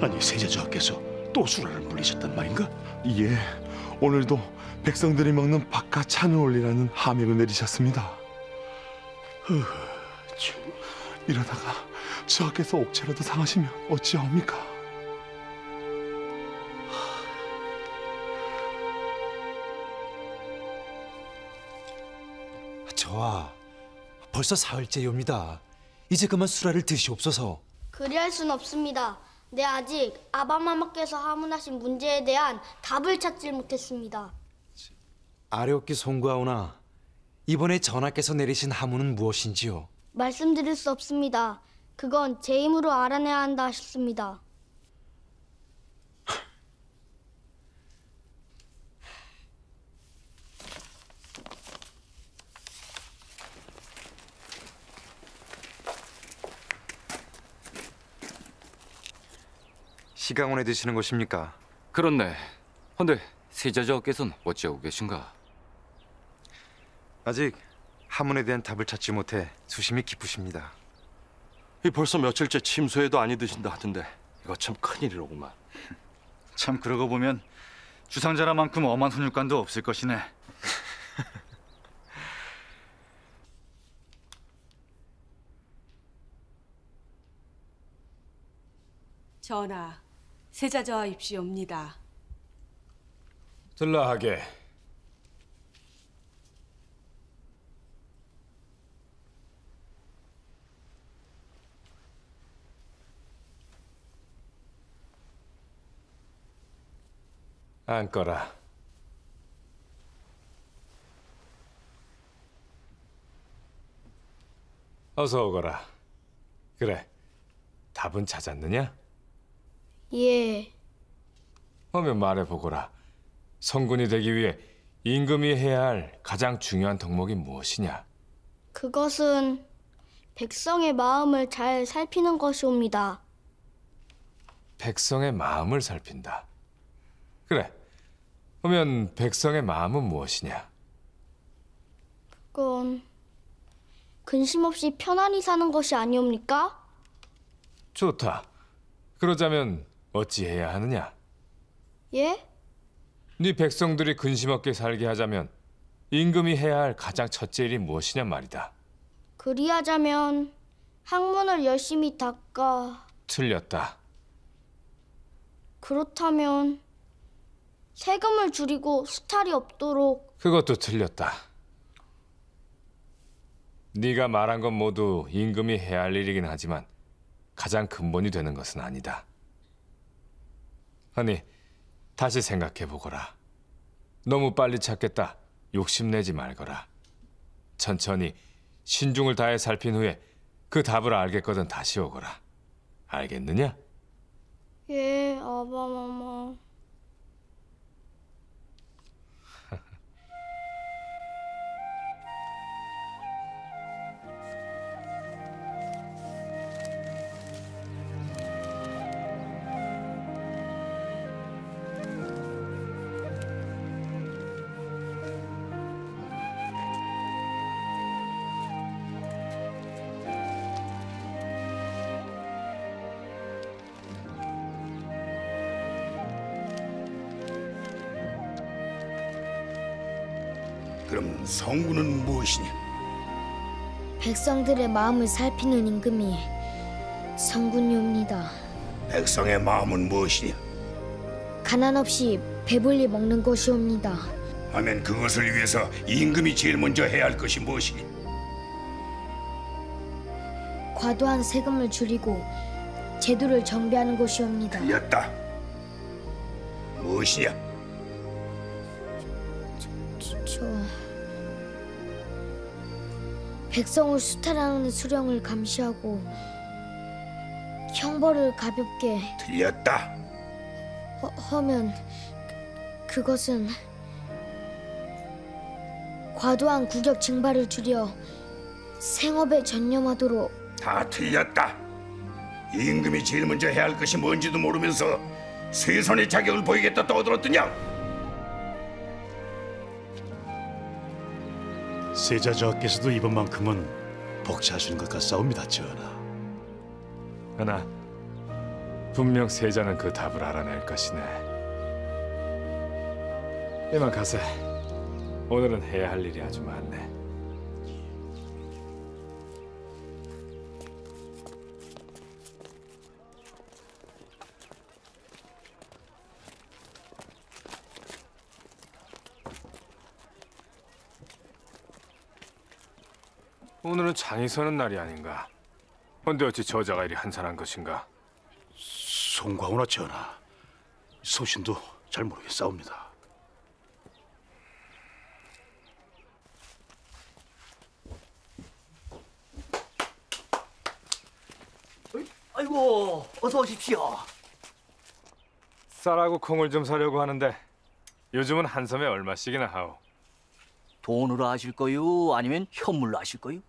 아니 세자저하께서 또 수라를 물리셨단 말인가? 예, 오늘도 백성들이 먹는 밥과 찬을 올리라는 하명을 내리셨습니다. 이러다가 저하께서 옥체라도 당하시면 어찌하옵니까? 저하, 벌써 사흘째요입니다. 이제 그만 수라를 드시옵소서. 그리할 순 없습니다. 네, 아직 아바마마께서 하문하신 문제에 대한 답을 찾질 못했습니다. 아뢰옵기 송구하오나 이번에 전하께서 내리신 하문은 무엇인지요? 말씀드릴 수 없습니다. 그건 제 힘으로 알아내야 한다 하셨습니다. 시강원에 드시는 것입니까? 그렇네. 헌데 세자저께서는 어찌하고 계신가? 아직 하문에 대한 답을 찾지 못해 수심이 깊으십니다. 이 벌써 며칠째 침소에도 아니 드신다 하던데 이거 참 큰일이로구만. 참 그러고 보면 주상자라만큼 엄한 훈육관도 없을 것이네. 전하, 세자저하 입시옵니다. 들라하게. 앉거라. 어서 오거라. 그래, 답은 찾았느냐? 예. 하면 말해보거라. 성군이 되기 위해 임금이 해야 할 가장 중요한 덕목이 무엇이냐? 그것은 백성의 마음을 잘 살피는 것이옵니다. 백성의 마음을 살핀다. 그래, 그러면 백성의 마음은 무엇이냐? 그건 근심 없이 편안히 사는 것이 아니옵니까? 좋다. 그러자면 어찌해야 하느냐? 예? 네 백성들이 근심 없게 살게 하자면 임금이 해야 할 가장 첫째 일이 무엇이냐 말이다. 그리하자면 학문을 열심히 닦아. 틀렸다. 그렇다면 세금을 줄이고 수탈이 없도록. 그것도 틀렸다. 네가 말한 건 모두 임금이 해야 할 일이긴 하지만 가장 근본이 되는 것은 아니다. 아니, 다시 생각해보거라. 너무 빨리 찾겠다 욕심내지 말거라. 천천히 신중을 다해 살핀 후에 그 답을 알겠거든 다시 오거라. 알겠느냐? 예, 아바마마. 그럼 성군은 무엇이냐? 백성들의 마음을 살피는 임금이 성군이옵니다. 백성의 마음은 무엇이냐? 가난 없이 배불리 먹는 것이옵니다. 하면 그것을 위해서 임금이 제일 먼저 해야 할 것이 무엇이냐? 과도한 세금을 줄이고 제도를 정비하는 것이옵니다. 틀렸다. 무엇이냐? 저... 백성을 수탈하는 수령을 감시하고 형벌을 가볍게. 틀렸다. 허면 그것은 과도한 국역 징발을 줄여 생업에 전념하도록. 다 틀렸다. 임금이 제일 먼저 해야 할 것이 뭔지도 모르면서 쇠선의 자격을 보이겠다 떠들었더냐? 세자저하께서도 이번만큼은 복치하시는 것 같사옵니다, 전하. 하나, 분명 세자는 그 답을 알아낼 것이네. 이만 가세. 오늘은 해야 할 일이 아주 많네. 오늘은 장이 서는 날이 아닌가? 근데 어찌 저자가 이리 한산한 것인가? 송광호나 전하, 소신도 잘 모르겠사옵니다. 아이고, 어서 오십시오. 쌀하고 콩을 좀 사려고 하는데 요즘은 한 섬에 얼마씩이나 하오? 돈으로 하실 거요? 아니면 현물로 하실 거요?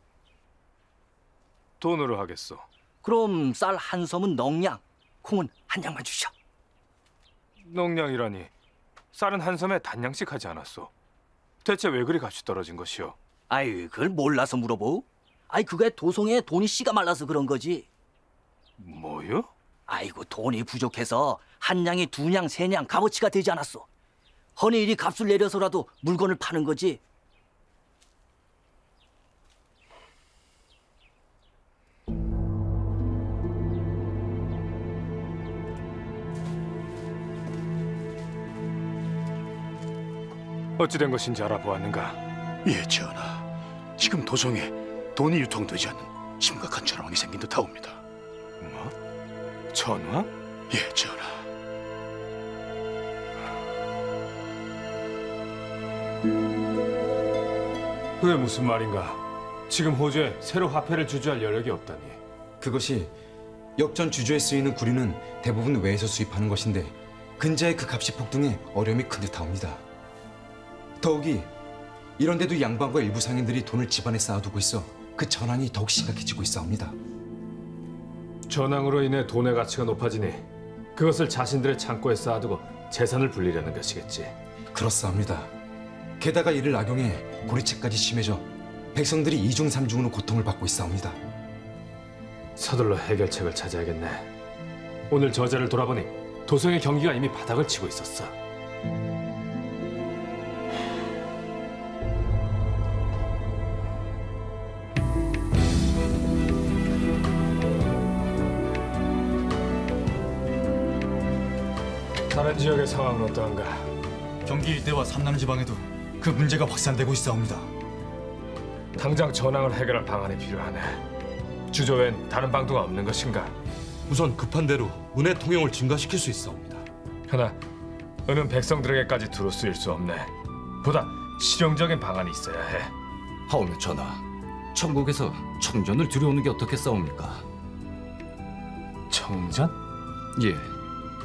돈으로 하겠소. 그럼 쌀 한 섬은 넉냥, 콩은 한 양만 주시오. 농량이라니 쌀은 한 섬에 단량씩 하지 않았소. 대체 왜 그리 값이 떨어진 것이오? 아이, 그걸 몰라서 물어보? 아이, 그게 도성에 돈이 씨가 말라서 그런 거지. 뭐요? 아이고, 돈이 부족해서 한 냥이 두 냥, 세 냥 값어치가 되지 않았어. 허니 이리 값을 내려서라도 물건을 파는 거지. 어찌 된 것인지 알아보았는가? 예, 전하. 지금 도성에 돈이 유통되지 않는 심각한 전황이 생긴 듯하옵니다. 뭐? 전황? 예, 전하. 그게 무슨 말인가? 지금 호주에 새로 화폐를 주주할 여력이 없다니. 그것이 역전 주조에 쓰이는 구리는 대부분 외에서 수입하는 것인데 근자의 그 값이 폭등해 어려움이 큰 듯하옵니다. 더욱이 이런데도 양반과 일부 상인들이 돈을 집안에 쌓아두고 있어 그 전황이 더욱 심각해지고 있사옵니다. 전황으로 인해 돈의 가치가 높아지니 그것을 자신들의 창고에 쌓아두고 재산을 불리려는 것이겠지. 그렇사옵니다. 게다가 이를 악용해 고리채까지 심해져 백성들이 이중 삼중으로 고통을 받고 있사옵니다. 서둘러 해결책을 찾아야겠네. 오늘 저자를 돌아보니 도성의 경기가 이미 바닥을 치고 있었어. 다른 지역의 상황은 어떠한가? 경기 일대와 삼남 지방에도 그 문제가 확산되고 있사옵니다. 당장 전황을 해결할 방안이 필요하네. 주조 외엔 다른 방도가 없는 것인가? 우선 급한 대로 은혜 통용을 증가시킬 수 있사옵니다. 하나, 은은 백성들에게까지 두루 쓰일 수 없네. 보다 실용적인 방안이 있어야 해. 하오며 전하, 천국에서 청전을 들여오는 게 어떻겠사옵니까? 청전? 예,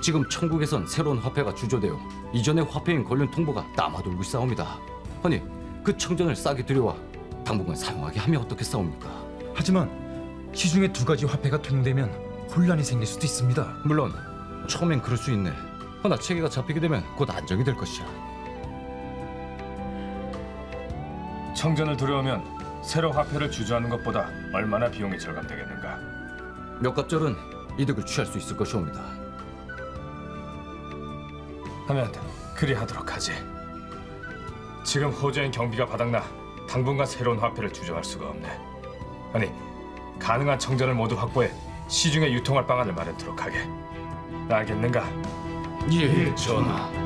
지금 천국에선 새로운 화폐가 주조되어 이전의 화폐인 관련 통보가 남아돌고 있사옵니다. 아니, 그 청전을 싸게 들여와 당분간 사용하게 하면 어떻겠사옵니까? 하지만 시중에 두 가지 화폐가 통용되면 혼란이 생길 수도 있습니다. 물론 처음엔 그럴 수 있네. 허나 체계가 잡히게 되면 곧 안정이 될 것이야. 청전을 들여오면 새로 화폐를 주조하는 것보다 얼마나 비용이 절감되겠는가? 몇 갑절은 이득을 취할 수 있을 것이옵니다. 하면 그리 하도록 하지. 지금 호주엔 경비가 바닥나 당분간 새로운 화폐를 주조할 수가 없네. 아니, 가능한 청전을 모두 확보해 시중에 유통할 방안을 마련토록 하게. 알겠는가? 예, 전하.